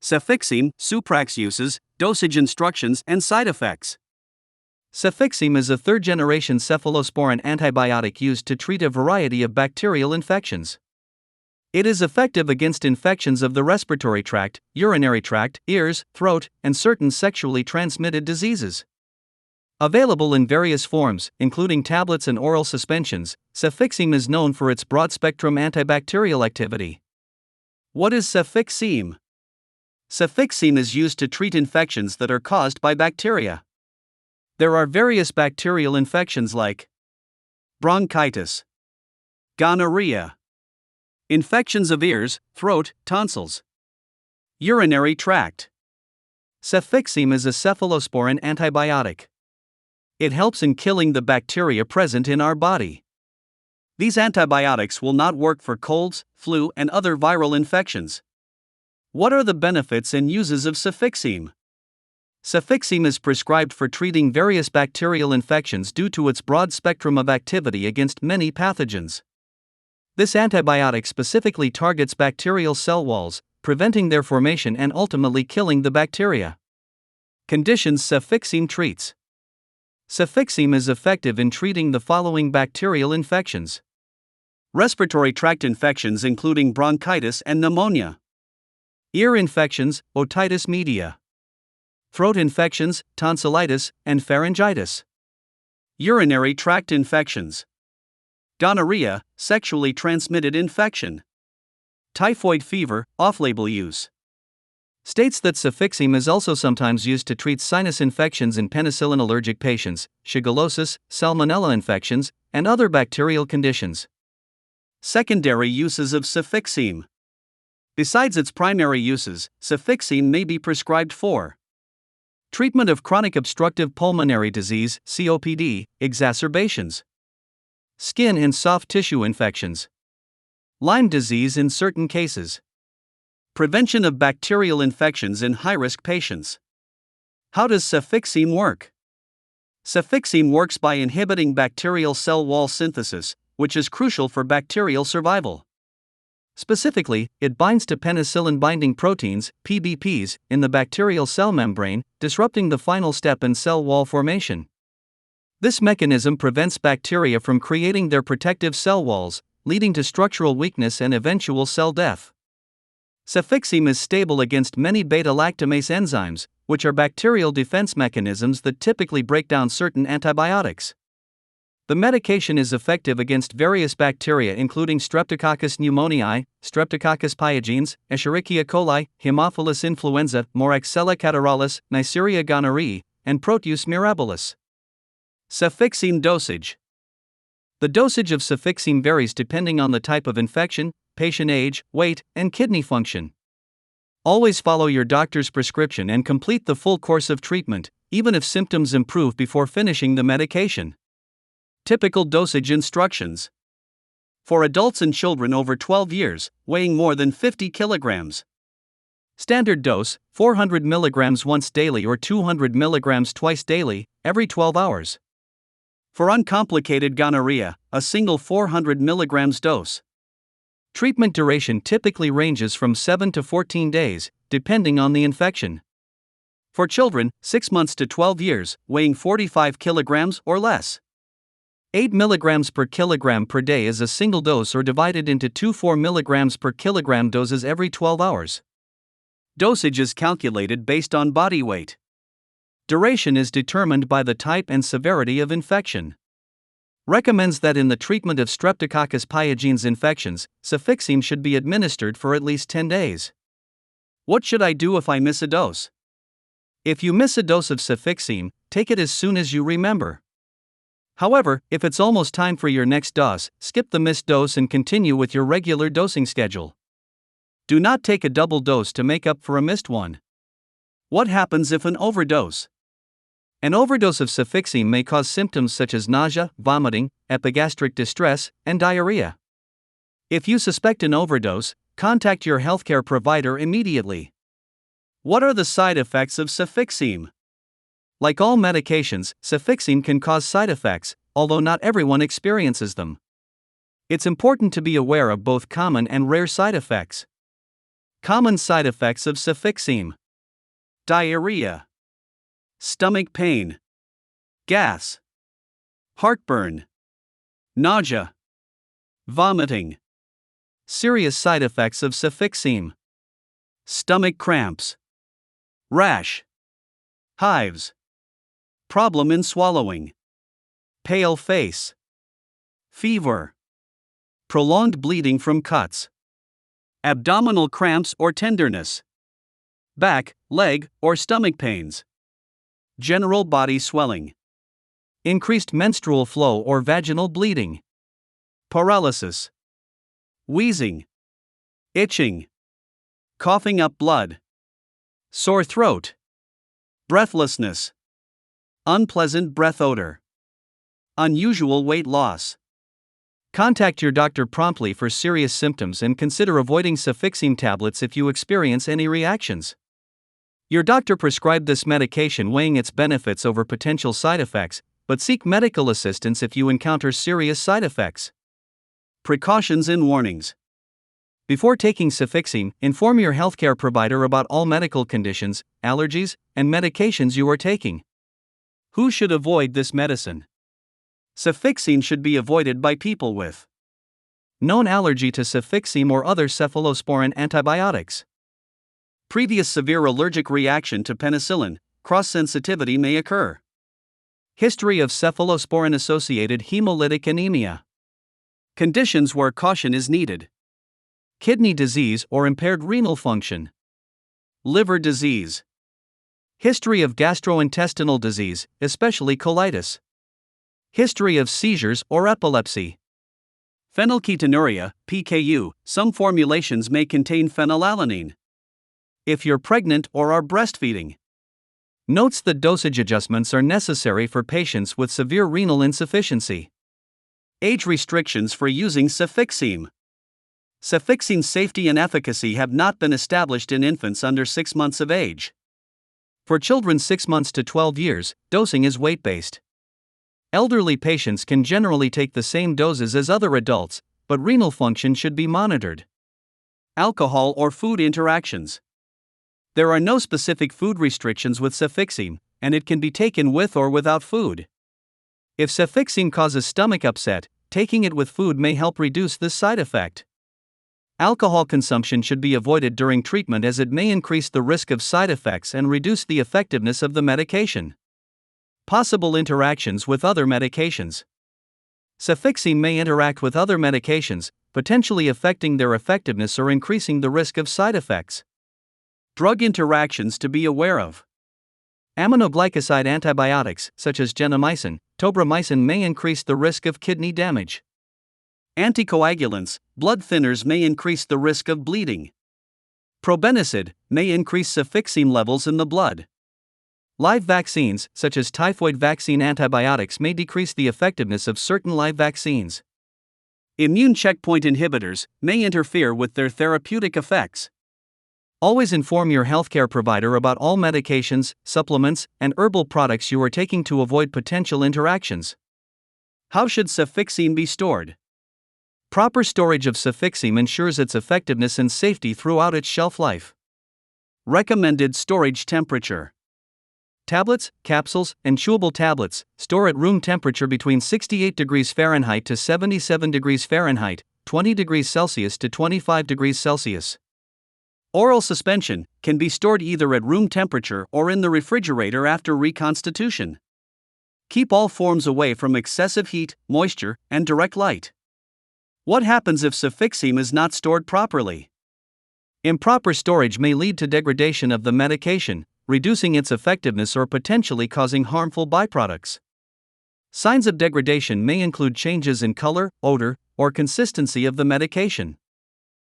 Cefixime, Suprax uses, dosage instructions and side effects. Cefixime is a third-generation cephalosporin antibiotic used to treat a variety of bacterial infections. It is effective against infections of the respiratory tract, urinary tract, ears, throat, and certain sexually transmitted diseases. Available in various forms, including tablets and oral suspensions, Cefixime is known for its broad-spectrum antibacterial activity. What is Cefixime? Cefixime is used to treat infections that are caused by bacteria. There are various bacterial infections like bronchitis, gonorrhea, infections of ears, throat, tonsils, urinary tract. Cefixime is a cephalosporin antibiotic. It helps in killing the bacteria present in our body. These antibiotics will not work for colds, flu, and other viral infections. What are the benefits and uses of Cefixime? Cefixime is prescribed for treating various bacterial infections due to its broad spectrum of activity against many pathogens. This antibiotic specifically targets bacterial cell walls, preventing their formation and ultimately killing the bacteria. Conditions Cefixime treats. Cefixime is effective in treating the following bacterial infections: respiratory tract infections including bronchitis and pneumonia, ear infections, otitis media, throat infections, tonsillitis, and pharyngitis, urinary tract infections, gonorrhea, sexually transmitted infection, typhoid fever, off-label use. States that Cefixime is also sometimes used to treat sinus infections in penicillin allergic patients, shigellosis, salmonella infections, and other bacterial conditions. Secondary uses of Cefixime. Besides its primary uses, Cefixime may be prescribed for treatment of chronic obstructive pulmonary disease (COPD) exacerbations, skin and soft tissue infections, Lyme disease in certain cases, prevention of bacterial infections in high-risk patients. How does Cefixime work? Cefixime works by inhibiting bacterial cell wall synthesis, which is crucial for bacterial survival. Specifically, it binds to penicillin-binding proteins, PBPs, in the bacterial cell membrane, disrupting the final step in cell wall formation. This mechanism prevents bacteria from creating their protective cell walls, leading to structural weakness and eventual cell death. Cefixime is stable against many beta-lactamase enzymes, which are bacterial defense mechanisms that typically break down certain antibiotics. The medication is effective against various bacteria including Streptococcus pneumoniae, Streptococcus pyogenes, Escherichia coli, Haemophilus influenza, Moraxella catarrhalis, Neisseria gonorrhoeae, and Proteus mirabilis. Cefixime dosage. The dosage of Cefixime varies depending on the type of infection, patient age, weight, and kidney function. Always follow your doctor's prescription and complete the full course of treatment, even if symptoms improve before finishing the medication. Typical dosage instructions. For adults and children over 12 years, weighing more than 50 kilograms. Standard dose, 400 mg once daily or 200 mg twice daily, every 12 hours. For uncomplicated gonorrhea, a single 400 mg dose. Treatment duration typically ranges from 7 to 14 days, depending on the infection. For children, 6 months to 12 years, weighing 45 kilograms or less. 8 mg per kilogram per day is a single dose or divided into two 4 mg per kilogram doses every 12 hours. Dosage is calculated based on body weight. Duration is determined by the type and severity of infection. Recommends that in the treatment of Streptococcus pyogenes infections, Cefixime should be administered for at least 10 days. What should I do if I miss a dose? If you miss a dose of Cefixime, take it as soon as you remember. However, if it's almost time for your next dose, skip the missed dose and continue with your regular dosing schedule. Do not take a double dose to make up for a missed one. What happens if an overdose? An overdose of Cefixime may cause symptoms such as nausea, vomiting, epigastric distress, and diarrhea. If you suspect an overdose, contact your healthcare provider immediately. What are the side effects of Cefixime? Like all medications, Cefixime can cause side effects, although not everyone experiences them. It's important to be aware of both common and rare side effects. Common side effects of Cefixime: diarrhea, stomach pain, gas, heartburn, nausea, vomiting. Serious side effects of Cefixime: stomach cramps, rash, hives, problem in swallowing, pale face, fever, prolonged bleeding from cuts, abdominal cramps or tenderness, back, leg, or stomach pains, general body swelling, increased menstrual flow or vaginal bleeding, paralysis, wheezing, itching, coughing up blood, sore throat, breathlessness, unpleasant breath odor, unusual weight loss. Contact your doctor promptly for serious symptoms and consider avoiding Cefixime tablets if you experience any reactions. Your doctor prescribed this medication weighing its benefits over potential side effects, but seek medical assistance if you encounter serious side effects. Precautions and warnings. Before taking Cefixime, inform your healthcare provider about all medical conditions, allergies, and medications you are taking. Who should avoid this medicine? Cefixime should be avoided by people with known allergy to Cefixime or other cephalosporin antibiotics. Previous severe allergic reaction to penicillin, cross-sensitivity may occur. History of cephalosporin-associated hemolytic anemia. Conditions where caution is needed: kidney disease or impaired renal function, liver disease, history of gastrointestinal disease, especially colitis, history of seizures or epilepsy. Phenylketonuria, PKU, some formulations may contain phenylalanine. If you're pregnant or are breastfeeding. Notes that dosage adjustments are necessary for patients with severe renal insufficiency. Age restrictions for using Cefixime. Cefixime's safety and efficacy have not been established in infants under 6 months of age. For children 6 months to 12 years, dosing is weight-based. Elderly patients can generally take the same doses as other adults, but renal function should be monitored. Alcohol or food interactions. There are no specific food restrictions with Cefixime, and it can be taken with or without food. If Cefixime causes stomach upset, taking it with food may help reduce this side effect. Alcohol consumption should be avoided during treatment as it may increase the risk of side effects and reduce the effectiveness of the medication. Possible interactions with other medications. Cefixime may interact with other medications, potentially affecting their effectiveness or increasing the risk of side effects. Drug interactions to be aware of. Aminoglycoside antibiotics, such as gentamicin, tobramycin, may increase the risk of kidney damage. Anticoagulants, blood thinners, may increase the risk of bleeding. Probenecid may increase Cefixime levels in the blood. Live vaccines, such as typhoid vaccine antibiotics, may decrease the effectiveness of certain live vaccines. Immune checkpoint inhibitors may interfere with their therapeutic effects. Always inform your healthcare provider about all medications, supplements, and herbal products you are taking to avoid potential interactions. How should Cefixime be stored? Proper storage of Cefixime ensures its effectiveness and safety throughout its shelf life. Recommended storage temperature. Tablets, capsules, and chewable tablets store at room temperature between 68 degrees Fahrenheit to 77 degrees Fahrenheit, 20 degrees Celsius to 25 degrees Celsius. Oral suspension can be stored either at room temperature or in the refrigerator after reconstitution. Keep all forms away from excessive heat, moisture, and direct light. What happens if Cefixime is not stored properly? Improper storage may lead to degradation of the medication, reducing its effectiveness or potentially causing harmful byproducts. Signs of degradation may include changes in color, odor, or consistency of the medication.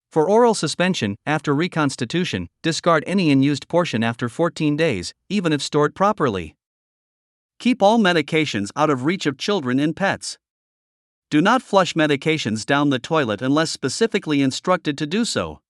For oral suspension, after reconstitution, discard any unused portion after 14 days, even if stored properly. Keep all medications out of reach of children and pets. Do not flush medications down the toilet unless specifically instructed to do so.